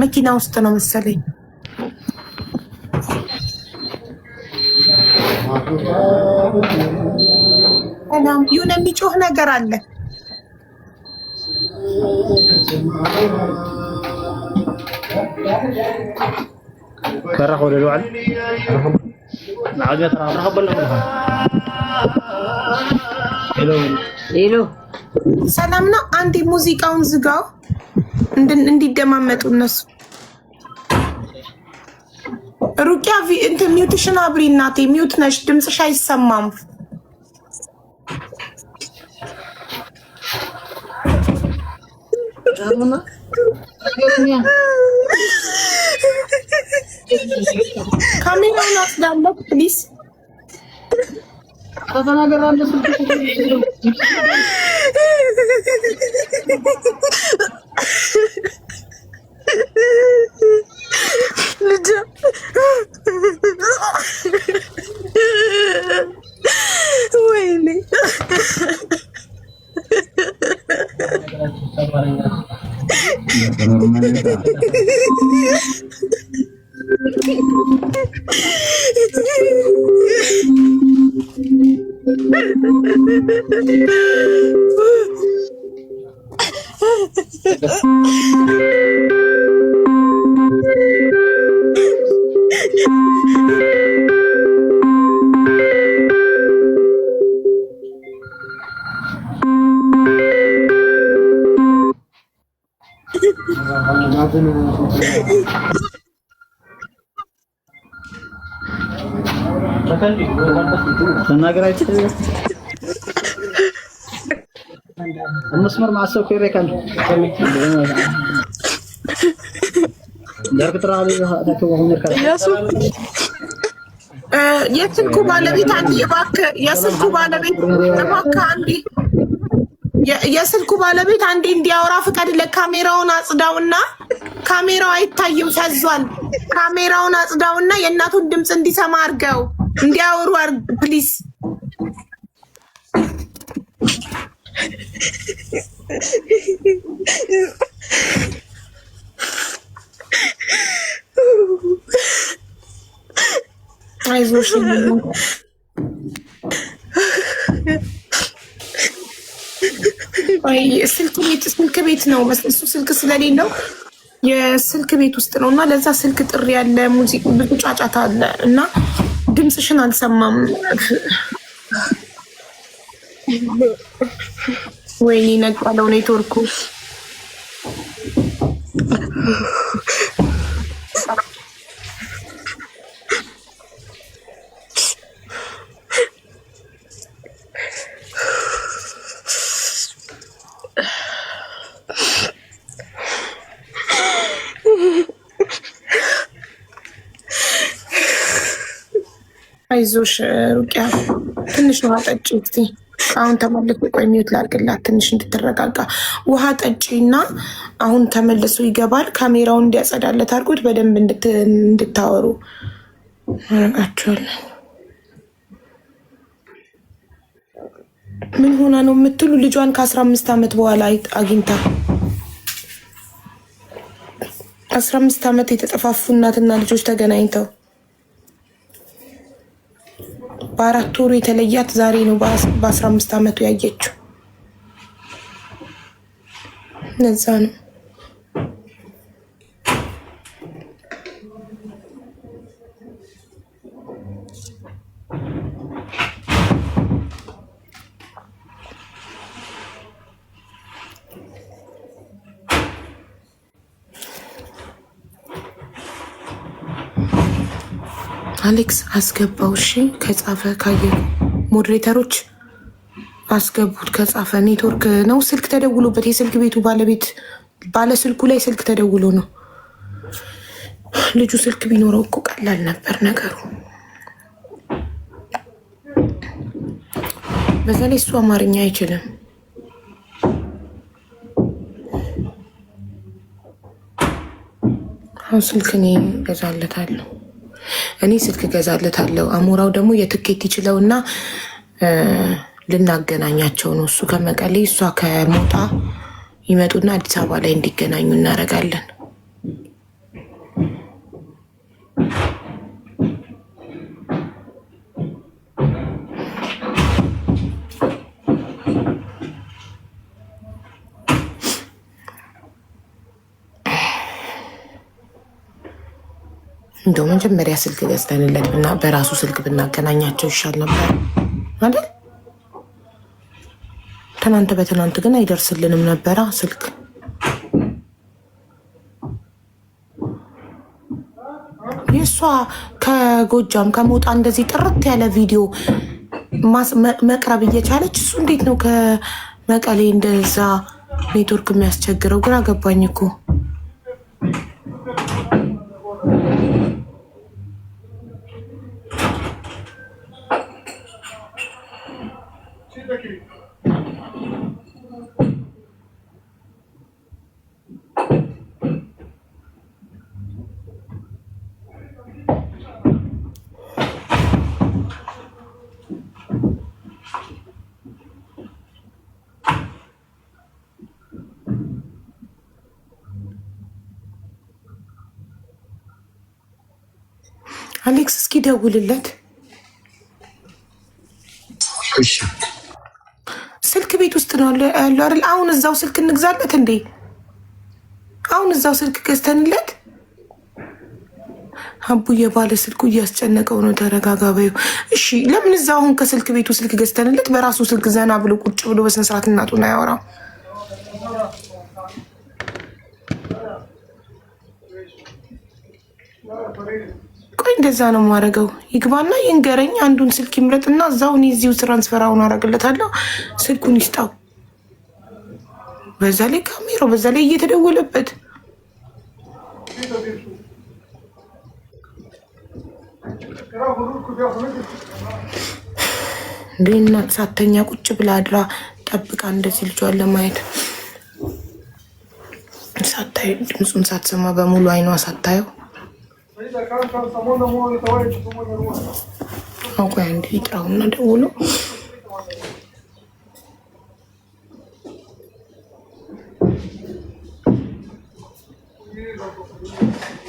መኪና ውስጥ ነው መሰለኝ። የሆነ የሚጮህ ነገር አለ። كره ولا الوعد العادة رهب ولا ሄሎ ሰላም ነው። አንዴ ሙዚቃውን ዝጋው እንዲደማመጡ እነሱ። ሩቂያ እንትን ሚውትሽን አብሪ እናቴ። ሚውት ነሽ፣ ድምፅሽ አይሰማም። ካሜራውን አስዳለሁ ፕሊዝ። ወይኔ ተናገራችሁ المسمار مع السكر كان درك ترى عليه تكون የስልኩ ባለቤት አንዴ እባክህ፣ የስልኩ ባለቤት እባክህ አንዴ፣ የስልኩ ባለቤት አንዴ እንዲያወራ ፍቀድለት። ካሜራውን አጽዳውና፣ ካሜራው አይታይም ፈዟል። ካሜራውን አጽዳውና የእናቱን ድምፅ እንዲሰማ አድርገው እንዲያወሩ ፕሊዝ። አይዞሽ ስልክ ቤት ነው እሱ ስልክ ስለሌለው የስልክ ቤት ውስጥ ነው እና ለዛ ስልክ ጥሪ ያለ ሙዚቃ ብዙ ጫጫታ አለ እና ድምፅሽን አልሰማም። ወይኔ ነቃለው ኔትወርኩ። አይዞሽ ሩቂያ ትንሽ ውሃ ጠጪ እስቲ። አሁን ተመልሶ ቆይ ሚውት ላድርግላት ትንሽ እንድትረጋጋ። ውሃ ጠጪና አሁን ተመልሶ ይገባል። ካሜራውን እንዲያጸዳለት አድርጎት በደንብ እንድታወሩ አረጋችኋለሁ። ምን ሆና ነው የምትሉ ልጇን ከ15 ዓመት በኋላ አግኝታ 15 ዓመት የተጠፋፉ እናትና ልጆች ተገናኝተው በ4 ወሩ የተለያት ዛሬ ነው በ15 ዓመቱ ያየችው። ለዛ ነው አሌክስ አስገባው። እሺ ከጻፈ ካየ ሞዴሬተሮች አስገቡት። ከጻፈ ኔትወርክ ነው ስልክ ተደውሎበት የስልክ ቤቱ ባለቤት ባለስልኩ ላይ ስልክ ተደውሎ ነው። ልጁ ስልክ ቢኖረው እኮ ቀላል ነበር ነገሩ። በዛ ላይ እሱ አማርኛ አይችልም። አሁን ስልክ እኔ ገዛለታለሁ። እኔ ስልክ ገዛለታለሁ። አሞራው ደግሞ የትኬት ይችለውና ልናገናኛቸው ነው። እሱ ከመቀሌ እሷ ከሞጣ ይመጡና አዲስ አበባ ላይ እንዲገናኙ እናደርጋለን። እንደው መጀመሪያ ስልክ ገዝተንለት እና በራሱ ስልክ ብናገናኛቸው ይሻል ነበር አይደል? ትናንት በትናንት ግን አይደርስልንም ነበራ ስልክ። የእሷ ከጎጃም ከሞጣ እንደዚህ ጥርት ያለ ቪዲዮ መቅረብ እየቻለች እሱ እንዴት ነው ከመቀሌ እንደዛ ኔትወርክ የሚያስቸግረው? ግራ ገባኝ እኮ። አሌክስ እስኪ ደውልለት። እሺ ስልክ ቤት ውስጥ ነው ያለው አይደል? አሁን እዛው ስልክ እንግዛለት እንዴ? አሁን እዛው ስልክ ገዝተንለት። አቡዬ ባለ ስልኩ እያስጨነቀው ነው። ተረጋጋ በይው። እሺ ለምን እዛው አሁን ከስልክ ቤቱ ስልክ ገዝተንለት በራሱ ስልክ ዘና ብሎ ቁጭ ብሎ በስነ ስርዓት እናቱን አያወራም? ቆይ እንደዛ ነው የማደርገው። ይግባና ይንገረኝ። አንዱን ስልክ ይምረጥና እዛው እኔ እዚሁ ትራንስፈር አሁን አደርግለታለሁ። ስልኩን ይስጣው። በዛ ላይ ካሜራው በዛ ላይ እየተደወለበት እንዴና ሳተኛ ቁጭ ብላ አድራ ጠብቃ እንደዚህ ልጇን ለማየት ሳታይ ድምፁን ሳትሰማ በሙሉ አይኗ ሳታየው አውቆ አንድ ይጥራውና ደውሎ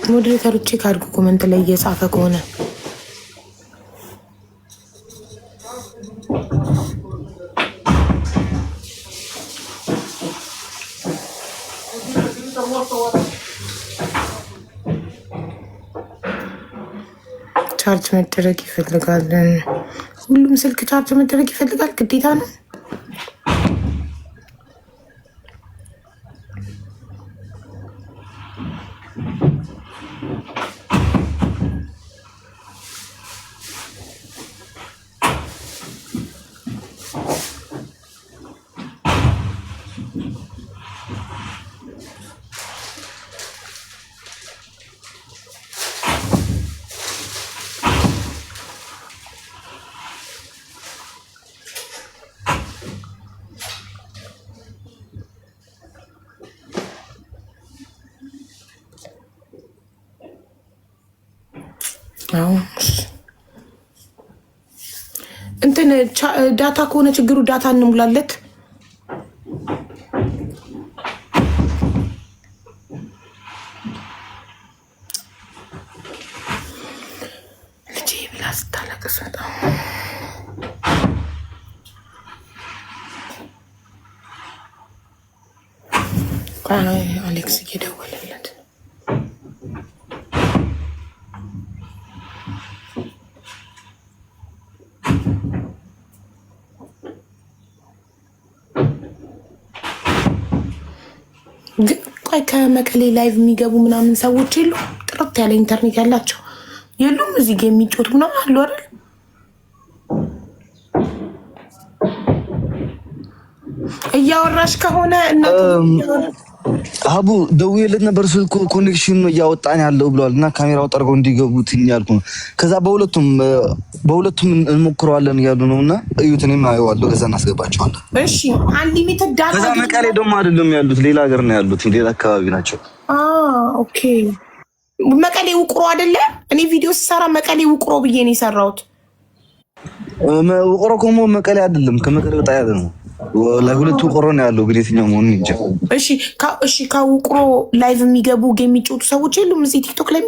ሞዴሬተሮቼ ካድርጉ ኮመንት ላይ እየጻፈ ከሆነ ቻርጅ መደረግ ይፈልጋል። ሁሉም ስልክ ቻርጅ መደረግ ይፈልጋል፣ ግዴታ ነው። እንትን ዳታ ከሆነ ችግሩ ዳታ እንሙላለት። ልጄ ብላ ስታለቅስ በጣም አሌክስ እየደወለለት ቆይ ከመቀሌ ላይቭ የሚገቡ ምናምን ሰዎች የሉ? ጥርት ያለ ኢንተርኔት ያላቸው የሉም? እዚህ ጋ የሚጮቱ ምናምን አሉ አይደል? እያወራሽ ከሆነ አቡ ደውዬለት ነበር። ስልኩ ኮኔክሽን ነው እያወጣን ያለው ብሏል እና ካሜራው ጠርገው እንዲገቡት ያልኩ ነው። ከዛ በሁለቱም እንሞክረዋለን እያሉ ነው እና እዩት። እኔም አየዋለሁ። ከዛ እናስገባቸዋለን። እሺ አንሊሚትድ ዳታ። ከዛ መቀሌ ደግሞ አይደለም ያሉት፣ ሌላ ሀገር ነው ያሉት፣ ሌላ አካባቢ ናቸው። ኦኬ መቀሌ ውቅሮ አይደለ? እኔ ቪዲዮ ስሰራ መቀሌ ውቅሮ ብዬ ነው የሰራሁት። ቆሮኮሞ መቀሌ አይደለም ከመቀሌ ወጣ ያለ ነው። ለሁለቱ ቆሮና ያለው ግን የትኛው መሆኑን እንጃ። እሺ ከውቅሮ ላይቭ የሚገቡ ጌም የሚጫወቱ ሰዎች የሉም እዚህ ቲክቶክ ላይ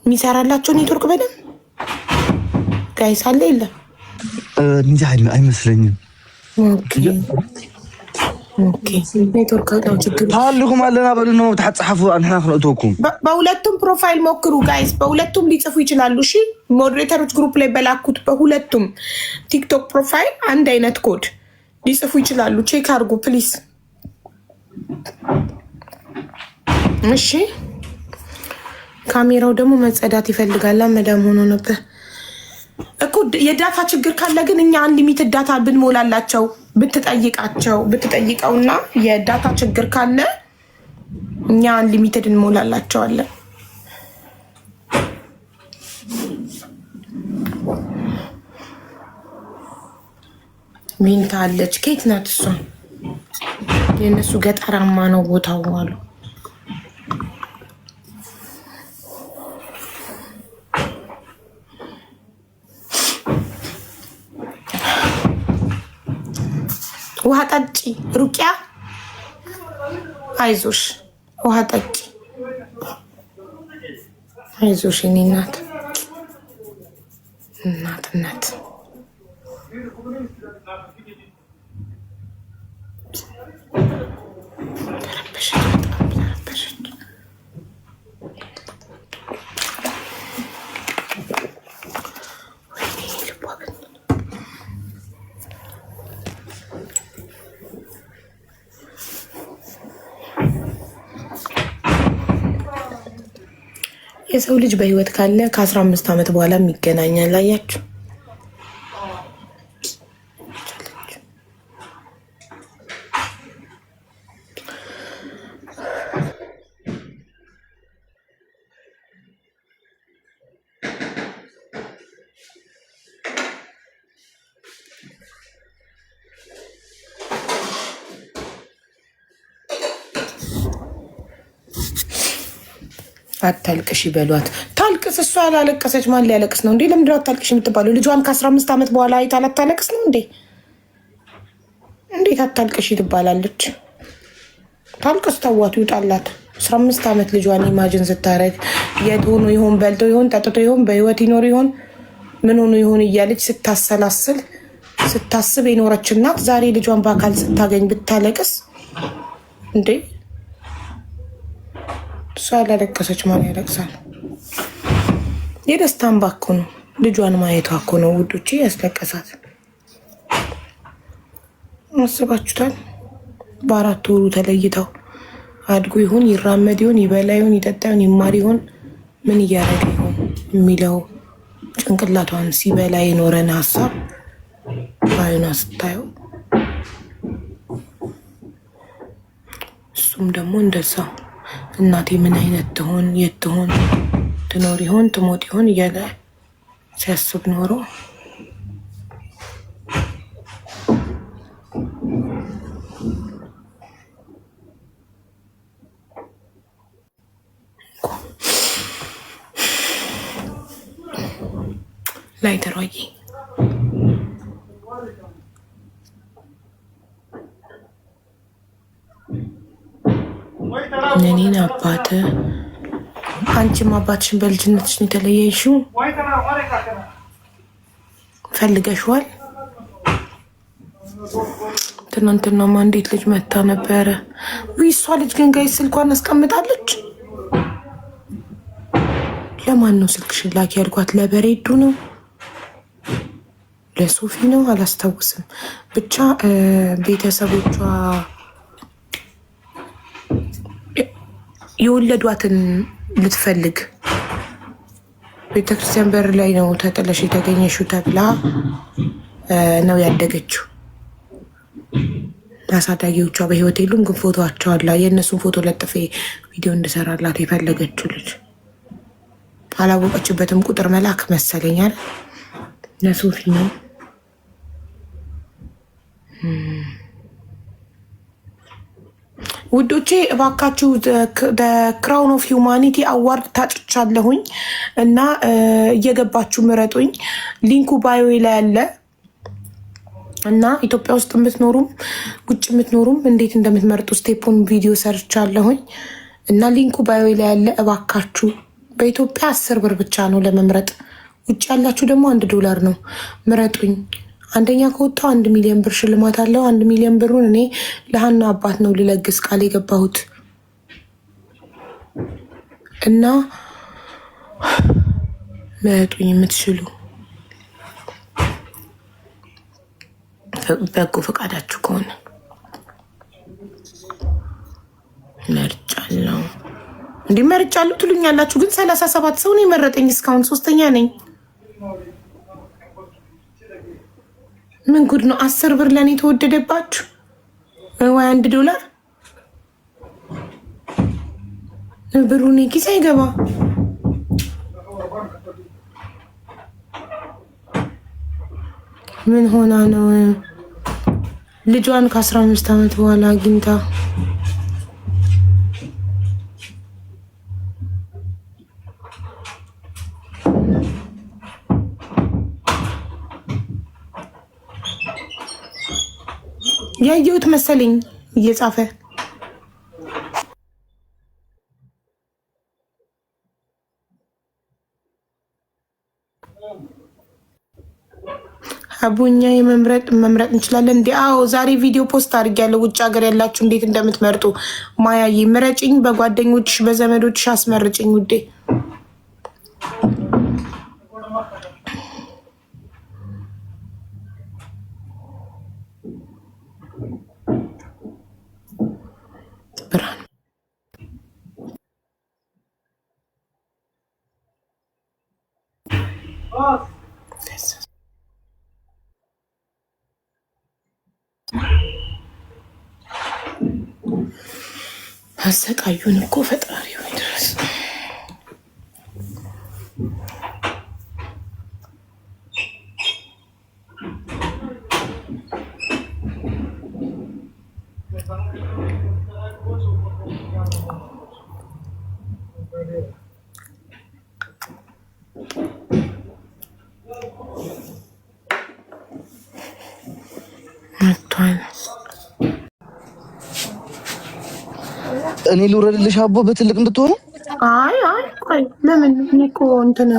የሚሰራላቸው ኔትወርክ በደንብ ጋይስ አለ የለም? እንጃ አይመስለኝም። ኦኬ ኔትወርክ ነው ችግር። ታልኩም አለና በሉ ነው ተጻጻፉ አንና ክነቶኩም በሁለቱም ፕሮፋይል ሞክሩ ጋይስ፣ በሁለቱም ሊጽፉ ይችላሉ። እሺ ሞዴሬተሮች ግሩፕ ላይ በላኩት በሁለቱም ቲክቶክ ፕሮፋይል አንድ አይነት ኮድ ሊጽፉ ይችላሉ። ቼክ አድርጉ ፕሊዝ። እሺ ካሜራው ደግሞ መጸዳት ይፈልጋል። መዳም ሆኖ ነበር እኮ። የዳታ ችግር ካለ ግን እኛ አንሊሚትድ ዳታ ብንሞላላቸው ብትጠይቀውና የዳታ ችግር ካለ እኛ አንሊሚትድ እንሞላላቸዋለን። ሚንታ አለች። ኬት ናት እሷ? የእነሱ ገጠራማ ነው ቦታው አሉ። ውሃ ጠጪ ሩቅያ፣ አይዞሽ ውሃ ጠጪ፣ አይዞሽ የኔ እናትነት የሰው ልጅ በህይወት ካለ ከ15 ዓመት በኋላ ይገናኛል። አያችሁ? አታልቅሽ ይበሏት። ታልቅስ። እሷ ያላለቀሰች ማን ሊያለቅስ ነው እንዴ? ለምንድን ነው አታልቅሽ የምትባለው? ልጇን ከ15 ዓመት በኋላ አይታ አታለቅስ ነው እንዴ? እንዴት አታልቅሽ ትባላለች? ታልቅስ። ተዋት፣ ይውጣላት። 15 ዓመት ልጇን ኢማጅን ስታረግ የት ሆኖ ይሆን፣ በልቶ ይሆን፣ ጠጥቶ ይሆን፣ በህይወት ይኖር ይሆን፣ ምን ሆኖ ይሆን እያለች ስታሰላስል ስታስብ የኖረች እናት ዛሬ ልጇን በአካል ስታገኝ ብታለቅስ እንዴ? እሷ ያላለቀሰች ማን ያለቅሳል? የደስታ እንባ እኮ ነው። ልጇን ማየቷ እኮ ነው ውዶቼ ያስለቀሳት። አስባችሁታል? በ4 ወሩ ተለይተው አድጎ ይሆን፣ ይራመድ ይሆን፣ ይበላ ይሆን፣ ይጠጣ ይሆን፣ ይማር ይሆን፣ ምን እያደረገ ይሆን የሚለው ጭንቅላቷን ሲበላ የኖረን ሀሳብ ባዩና ስታየው፣ እሱም ደግሞ እንደዛው እናቴ ምን አይነት ትሆን፣ የት ትሆን፣ ትኖር ይሆን፣ ትሞት ይሆን እያለ ሲያስብ ኖሮ ላይ ተሯይ እኔን አባት አንቺም አባትሽን በልጅነትሽ ነው የተለየሽው? ፈልገሽዋል? ትናንትናማ እንዴት ልጅ መታ ነበረ? ውይ እሷ ልጅ ግን ጋይ ስልኳን አስቀምጣለች። ለማን ነው ስልክሽን ላኪ ያልኳት? ለበሬዱ ነው ለሶፊ ነው አላስታውስም። ብቻ ቤተሰቦቿ የወለዷትን ልትፈልግ ቤተክርስቲያን በር ላይ ነው ተጥለሽ የተገኘሽው ተብላ ነው ያደገችው። አሳዳጊዎቿ በህይወት የሉም፣ ግን ፎቶቸው አላ የእነሱን ፎቶ ለጥፌ ቪዲዮ እንድሰራላት የፈለገችው ልጅ አላወቀችበትም። ቁጥር መላክ መሰለኛል ለሶፊ ነው። ውዶቼ እባካችሁ ክራውን ኦፍ ሂውማኒቲ አዋርድ ታጭቻለሁኝ እና እየገባችሁ ምረጡኝ። ሊንኩ ባዮ ላይ አለ እና ኢትዮጵያ ውስጥ የምትኖሩም ውጭ የምትኖሩም እንዴት እንደምትመርጡ ስቴፑን ቪዲዮ ሰርቻለሁኝ እና ሊንኩ ባዮ ላይ አለ። እባካችሁ በኢትዮጵያ 10 ብር ብቻ ነው ለመምረጥ። ውጭ ያላችሁ ደግሞ $1 ነው። ምረጡኝ። አንደኛ ከወጣው 1 ሚሊዮን ብር ሽልማት አለው። 1 ሚሊዮን ብሩን እኔ ለሀና አባት ነው ልለግስ ቃል የገባሁት እና ምረጡኝ የምትችሉ በጎ ፈቃዳችሁ ከሆነ መርጫለሁ። እንዲህ መርጫለሁ ትሉኛላችሁ፣ ግን 37 ሰው ነው የመረጠኝ። እስካሁን 3ኛ ነኝ። ምን ጉድ ነው? 10 ብር ለእኔ ተወደደባችሁ ወይ $1? ብሩን ኪስ አይገባ። ምን ሆና ነው? ልጇን ከ15 ዓመት በኋላ አግኝታ ያየሁት መሰለኝ እየጻፈ አቡኛ መምረጥ እንችላለን እንዴ? አዎ ዛሬ ቪዲዮ ፖስት አድርጌያለሁ። ውጭ ሀገር ያላችሁ እንዴት እንደምትመርጡ ማያዬ ምረጭኝ፣ በጓደኞችሽ በዘመዶችሽ አስመርጭኝ ውዴ። ብርሃን አሰቃዩን እኮ ፈጣሪ ሆይ ድረስ። እኔ ልውረድልሽ አቦ በትልቅ እንድትሆኑ። አይ ቆይ ለምን እኮ እንትን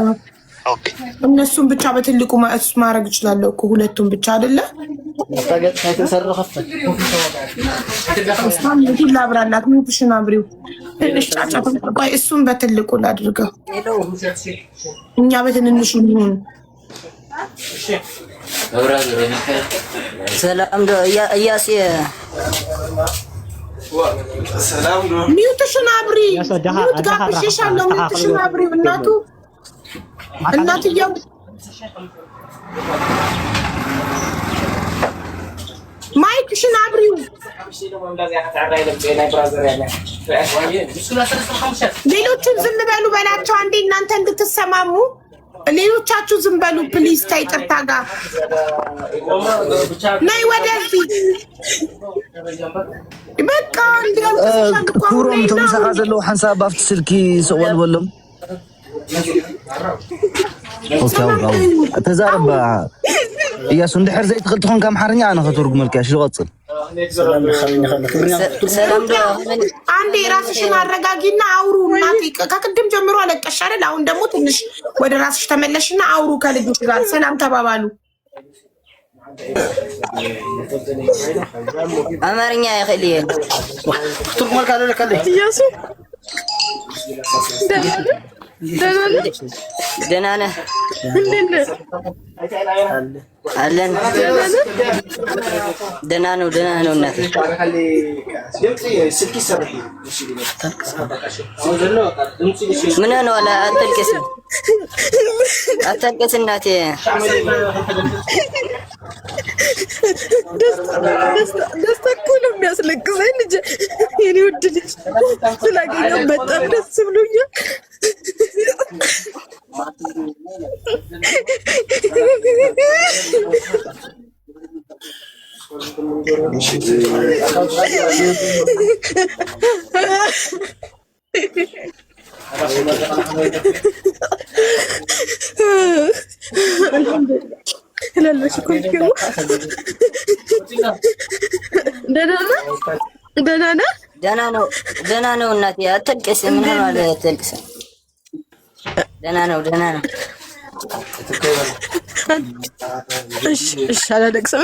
እነሱን ብቻ በትልቁ ማድረግ እችላለሁ እኮ ሁለቱም ብቻ አይደለ? ላብራላት ሙትሽን አብሪው ትንሽ ጫጫ። ቆይ እሱን በትልቁ ላድርገው፣ እኛ በትንንሹ እንሁን። ሰላም ዶ እያስ ሚውትሽን አብሪ። ሚውት ጋብዤሻለሁ። ሚውትሽን አብሪ። እናትየው ማይክሽን አብሪው። ሌሎቹን ዝም በሉ በላቸው አንዴ እናንተ እንድትሰማሙ። ሌሎቻችሁ ዝም በሉ ፕሊዝ። ከይቅርታ ጋር ነይ ወደዚህ። በቃ ኩሮም ተመሳኻ ዘለዎ ሓንሳብ ኣብቲ ስልኪ ሰቕወል በሎም። ተዛረባ እያሱ እንድሕር ዘይትኽእል ትኾንካ ኣምሓርኛ ኣነ ከተርጉመልካ እሺ። ዝቐፅል አንዴ ራስሽን አረጋጊና አውሩ። እናቴ ከቅድም ጀምሮ አለቀሽ አይደል? አሁን ደግሞ ትንሽ ወደ ራስሽ ተመለሽና አውሩ ከልጆች ጋር ሰላም ተባባሉ። አማርኛ ይኸልየ ትርጉመልካ ለለከለ እያሱ ደህና ነህ? አለን ደህና ነው እናቴ። ምን ነው አለ አታልቅስ እናቴ። ደስታ እኮ ነው የሚያስለቅሰኝ ልጅ። የኔ ውድ ልጅ ስላገኘው በጣም ደስ ብሎኛል። ደህና ነው እናቴ አትልቅስ ምን ሆነ አትልቅስ ደህና ነው እሺ አላለቅስም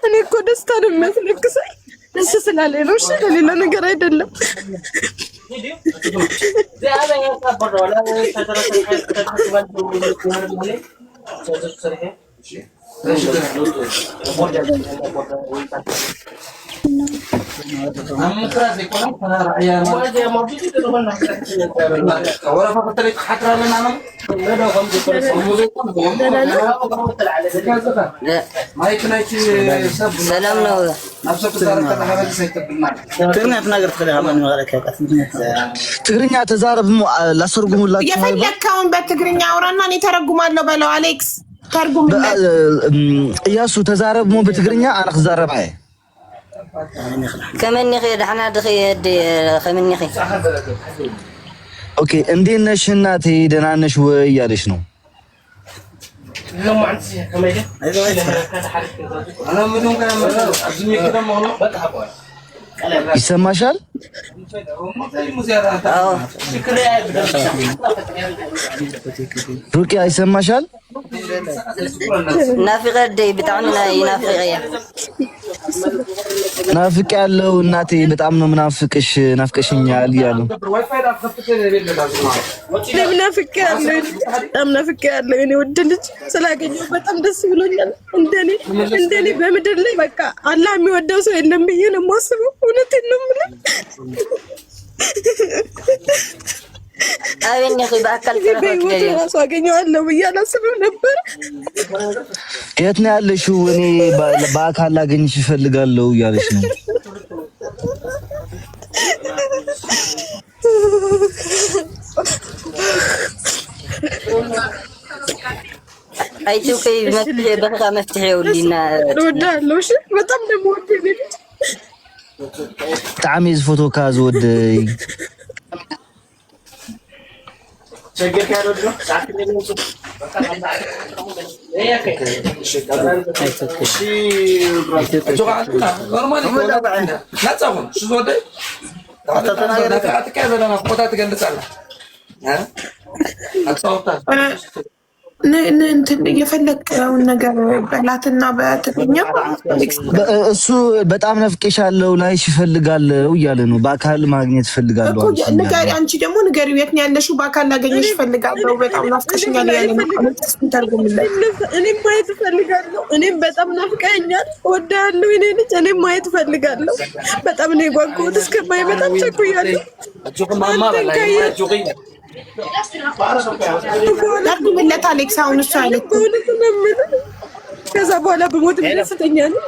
እኔ እኮ ደስታ ነው የሚያስለቅሰኝ ደስ ስላለኝ ነው እሺ ለሌላ ነገር አይደለም ሰላም ነው ትግርኛ ተዛረብ ላሰርጉሙላችሁ የፈለከውን በትግርኛ አውራና እኔ ተረጉማለሁ በለው አሌክስ ተርጉምልኝ እያሱ ተዛረብሞ በትግርኛ አና خزاربها كمني خي دحنا دخي خمني خي اوكي እንዴት ነሽ እናቴ ደህና ነሽ ወይ እያለሽ ነው ይሰማሻል ሩቂያ ይሰማሻል نافقة دي بتعمل نافقية ናፍቅ ያለው እናቴ በጣም ነው ምናፍቅሽ ናፍቀሽኛል ይያሉ ናፍቅ ያለው እኔ ወድ ልጅ ስላገኘው በጣም ደስ ብሎኛል እንደኔ በምድር ላይ በቃ አላህ የሚወደው ሰው የለም ብዬ ነው የማስበው እውነቴን ነው የምልህ አቤን ነው በአካል ተራራሱ አገኘዋለሁ ብዬ አላስብም ነበር የት ነው ያለሽው እኔ በአካል ላገኝሽ እፈልጋለሁ እያለሽ ነው አይቱ ከይ መፍትሄ ይውልና ወዳለው እሺ በጣም ደሞ ወደልኝ ጣሚዝ ፎቶ ካዝወደይ شجع كارو ده ساعات اللي نوصل ايه كده شي جوع نورمالي لا تسوون شو زودي لا كذا انا قطعت جنب ها اتصورت እንትን እየፈለግከውን ነገር በላትና በትግርኛ እሱ በጣም ነፍቄሻለሁ ላይሽ እፈልጋለሁ እያለ ነው በአካል ማግኘት እፈልጋለሁ ንገሪ አንቺ ደግሞ ንገሪ የት ነው ያለሽው በአካል ላገኘሽ እፈልጋለሁ በጣም ናፍቀሽኛል ያለ ነው እኔም ማየት እፈልጋለሁ እኔም በጣም ናፍቀኛል እወዳለሁ እኔ ልጅ እኔም ማየት እፈልጋለሁ በጣም ነው የጓጓሁት እስከማይመጣ ቸኩያለሁ ለምን አሌክስ አሁን እሱ አይነት ከዛ በኋላ በሞት ደስተኛ ነው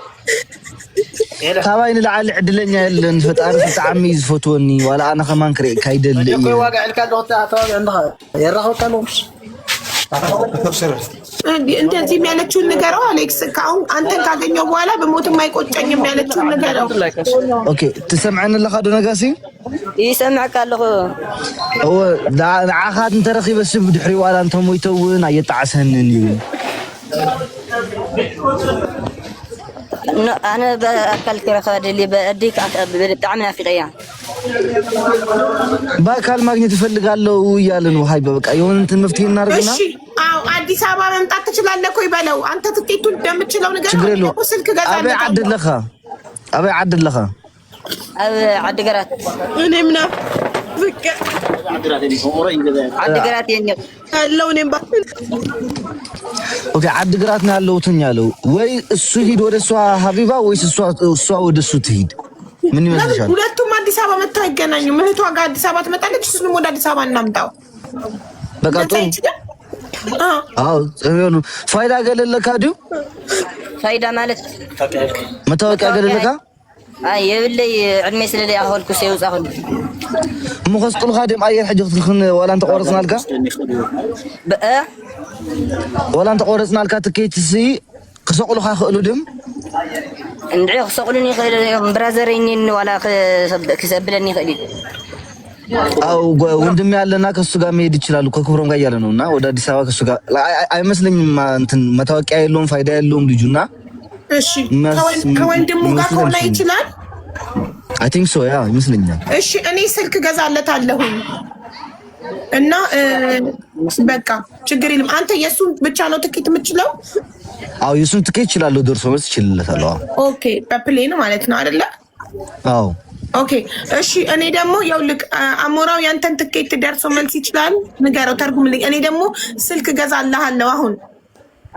ታባይን ለዓል ዕድለኛ የለን ፈጣሪ ተዓሚ ዝፈትወኒ ወላ አና ከማን ክሬ ካይደል እዩ ዋጋ ዕልካ ዶክታ ታባይ እንደኻ የራኸውታሎምስ እንደዚህ የሚያለችውን ንገረው አሌክስ ካሁን አንተን ካገኘው በኋላ በሞትም አይቆጨኝም የሚያለችውን ንገረው ኦኬ ትሰምعن لك ዶ ነጋሲ يسمعك له هو عاخات انترخي بس بدحري ولا انت مويتون ايطعسهنن يو انا باكل كرخاد اللي باديك بتعمل في غيان باكل ማግኘት እፈልጋለሁ እያለ ነው ሃይ በቃ የሆነ እንትን መፍትሄ እናርግና እሺ አው አዲስ አበባ መምጣት ትችላለህ ኮይ በለው አንተ ትኬቱን እንደምትችለው ነገር ነው ስልክ ገዛለህ አበይ አድለኻ عد قرات እኔ ምና ፍቅ عد قرات የኛ አለው እኔም ባክ ኦኬ عد قرات ነው ያለውትኝ ያለው ወይ እሱ ሂድ ወደ እሷ ሀቢባ ወይስ እሷ ወደ እሱ ትሂድ ምን ይመስልሻል ሁለቱም አዲስ አበባ መጥተው አይገናኙም እህቷ ጋር አዲስ አበባ ትመጣለች እሱንም ወደ አዲስ አበባ እናምጣው በቃ ጽሁኑ ፋይዳ ገለለካ ዲው ፋይዳ ማለት መታወቂያ ገለለካ አይ የብለይ ዕድሜ ስለላይ አሁልኩ ሰይውጽ አሁን مخصقل خادم اير حاجه تخن ولا انت قرصنا لك ولا انت قرصنا لك تكيت سي قسقلو خا خلو دم እንድዒ ክሰቅሉኒ ይኽእል ብራዘረይኒ ዋላ ክሰብለኒ ይኽእል አው ወንድም ያለና ከሱ ጋር መሄድ ይችላል ከክብሮም ጋር ያለ ነውና ወደ አዲስ አበባ ከሱ ጋር አይመስለኝም እንትን መታወቂያ የለውም ፋይዳ የለውም ልጁና እሺ ከወንድሙ ጋር ኮና ይችላል አይ ቲንክ ሶ ያ ይመስለኛል እሺ እኔ ስልክ ገዛለታለሁ እና በቃ ችግር የለም አንተ የሱን ብቻ ነው ትኬት የምትችለው አው የሱን ትኬት ይችላል ደርሶ መልስ ይችላልታለሁ ኦኬ በፕሌን ማለት ነው አይደለ አው ኦኬ እሺ እኔ ደግሞ ያውልክ አሞራው ያንተን ትኬት ደርሶ መልስ ይችላል ንገረው ተርጉምልኝ እኔ ደግሞ ስልክ ገዛልሃለሁ አሁን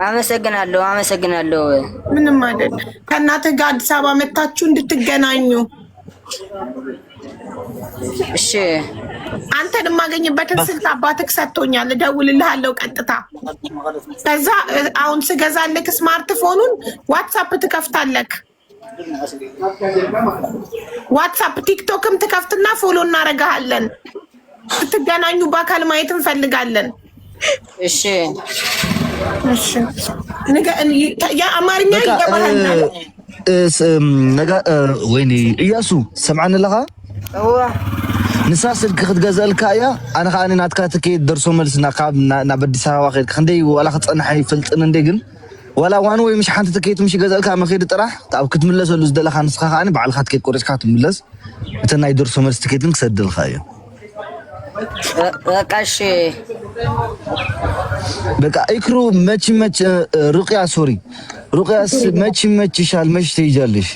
አመሰግናለሁ ምንም አይደል ከእናትህ ጋር አዲስ አበባ መታችሁ እንድትገናኙ እሺ አንተን የማገኝበትን ስልክ አባትህ ሰጥቶኛል እደውልልሃለሁ ቀጥታ ከዛ አሁን ስገዛልክ ስማርትፎኑን ዋትስአፕ ትከፍታለክ ዋትስአፕ ቲክቶክም ትከፍትና ፎሎ እናረጋለን ትገናኙ በአካል ማየት እንፈልጋለን እሺ ያ አማርኛ ይገባሃል ነገ ወይኔ ኢያሱ ሰምዓን ለኻ ንሳ ስልክ ክትገዛልካ እያ ኣነ ከኣኒ ናትካ ትኬት ደርሶ መልስና ካብ ናብ ኣዲስ ኣበባ ከይድካ ክንደይ ዋላ ክፀንሐ ይፍልጥን እንደ ግን ወላ ዋን ወይ ምሽ ሓንቲ ትኬት ምሽ ገዛልካ መኸይድ ጥራሕ ኣብ ክትምለሰሉ ዝደለኻ ንስኻ ከኣኒ ባዕልካ ትኬት ቆሪፅካ ትምለስ እቲ ናይ ደርሶ መልስ ትኬትን ክሰድልካ እየ በቃሽ በቃ ኢክሩ መች ሩቅያ ሶሪ ሩቅያስ መች ይሻል መች ትይጃለሽ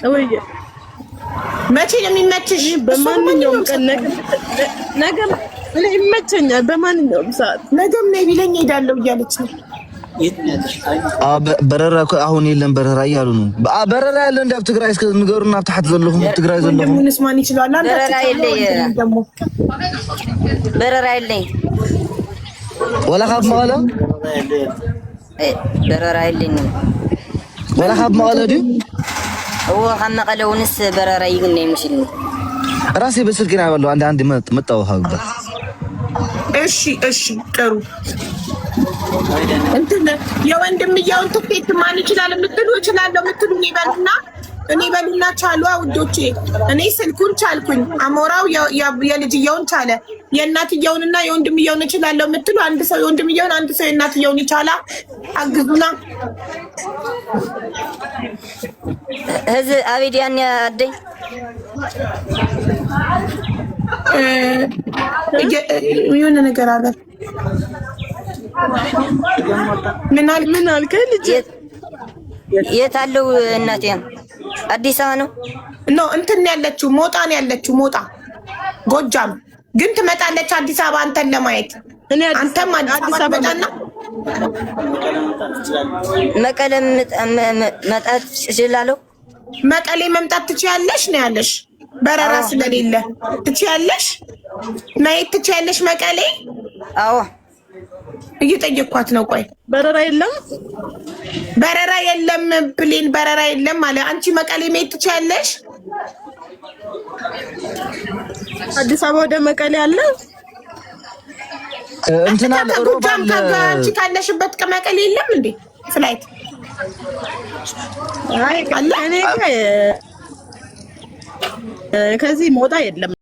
መቼ የሚመችሽ በማንኛውም ቀን ነገ ይመቸኛል በማንኛውም ሰዓት ነገም ነይ ቢለኝ ሄዳለሁ እያለች ነው በረራ አሁን የለም በረራ እያሉ ነው በረራ ያለ እንደ ኣብ ትግራይ እስከ ንገሩና ኣብ ታሕት ዘለኹም ትግራይ ዘለኹም ምንስማን ይችላል በረራ የለኝ ወላ ካብ መቀለ በረራ የለኝ ወላ ካብ መቀለ ዲ هو خم قالونس برراي غني مشل راسي بسلك انا والله عندي مطاو هاغبا እሺ ጥሩ እንትን የወንድም ያው ትኬት ማን ይችላል የምትሉ እኔ በሉና ቻሉ አውዶቼ እኔ ስልኩን ቻልኩኝ አሞራው የልጅየውን ቻለ የእናትየውንና የወንድምየውን ይችላልው የምትሉ አንድ ሰው የወንድምየውን አንድ ሰው የእናትየውን ይቻላ አግዙና هذ أبيديان يا أدي يونا نقرأ من الكل يتعلو الناتين أدي سانو نو أنتن يالتشو موتا ጎጃም ግን ትመጣለች አዲስ አበባ አንተን ለማየት አንተም አዲስ አበባ መጣና መቀለም መጣት ይችላልው መቀሌ መምጣት ትችያለሽ ነው ያለሽ በረራ ስለሌለ ትችያለሽ ማየት ትችያለሽ መቀሌ አዎ እየጠየቅኳት ነው ቆይ በረራ የለም ፕሌን በረራ የለም አለ አንቺ መቀሌ ማየት ትችያለሽ አዲስ አበባ ወደ መቀሌ አለ እንትና ለሮባን አንቺ ካለሽበት ከመቀሌ የለም እንዴ ፍላይት አይ እኔ ከዚህ ሞታ የለም